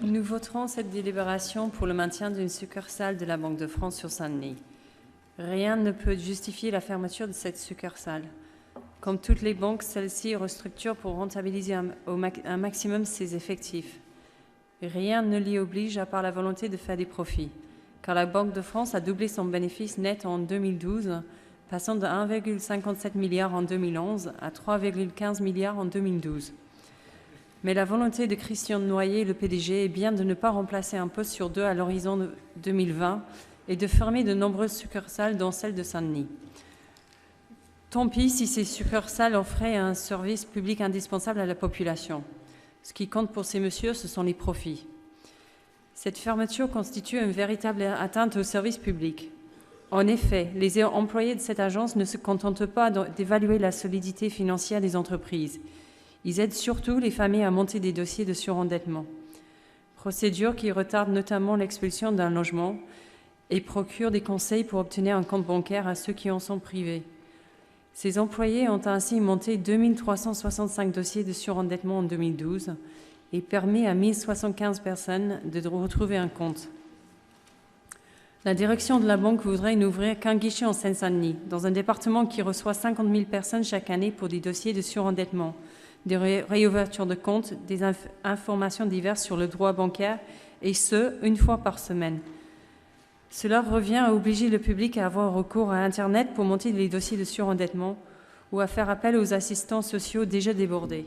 Nous voterons cette délibération pour le maintien d'une succursale de la Banque de France sur Saint-Denis. Rien ne peut justifier la fermeture de cette succursale. Comme toutes les banques, celle-ci restructure pour rentabiliser un maximum ses effectifs. Rien ne l'y oblige à part la volonté de faire des profits, car la Banque de France a doublé son bénéfice net en 2012, passant de 1,57 milliard en 2011 à 3,15 milliards en 2012. Mais la volonté de Christian Noyer, le PDG, est bien de ne pas remplacer un poste sur deux à l'horizon 2020 et de fermer de nombreuses succursales, dont celle de Saint-Denis. Tant pis si ces succursales offraient un service public indispensable à la population. Ce qui compte pour ces messieurs, ce sont les profits. Cette fermeture constitue une véritable atteinte au service public. En effet, les employés de cette agence ne se contentent pas d'évaluer la solidité financière des entreprises. Ils aident surtout les familles à monter des dossiers de surendettement. Procédure qui retarde notamment l'expulsion d'un logement et procure des conseils pour obtenir un compte bancaire à ceux qui en sont privés. Ces employés ont ainsi monté 2365 dossiers de surendettement en 2012 et permis à 1075 personnes de retrouver un compte. La direction de la banque voudrait n'ouvrir qu'un guichet en Seine-Saint-Denis, dans un département qui reçoit 50 000 personnes chaque année pour des dossiers de surendettement, des réouvertures de comptes, des informations diverses sur le droit bancaire, et ce, une fois par semaine. Cela revient à obliger le public à avoir recours à Internet pour monter les dossiers de surendettement ou à faire appel aux assistants sociaux déjà débordés.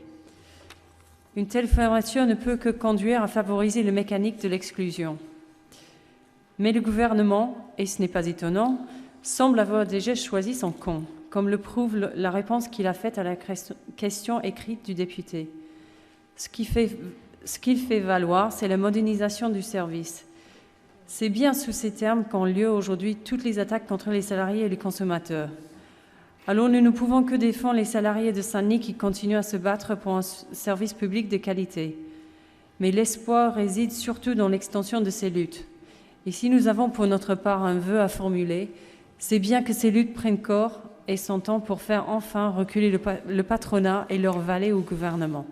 Une telle fermeture ne peut que conduire à favoriser le mécanique de l'exclusion. Mais le gouvernement, et ce n'est pas étonnant, semble avoir déjà choisi son camp, comme le prouve la réponse qu'il a faite à la question écrite du député. Ce qu'il fait valoir, c'est la modernisation du service. C'est bien sous ces termes qu'ont lieu aujourd'hui toutes les attaques contre les salariés et les consommateurs. Alors nous ne pouvons que défendre les salariés de Saint-Denis qui continuent à se battre pour un service public de qualité. Mais l'espoir réside surtout dans l'extension de ces luttes. Et si nous avons pour notre part un vœu à formuler, c'est bien que ces luttes prennent corps et son temps pour faire enfin reculer le patronat et leur valet au gouvernement.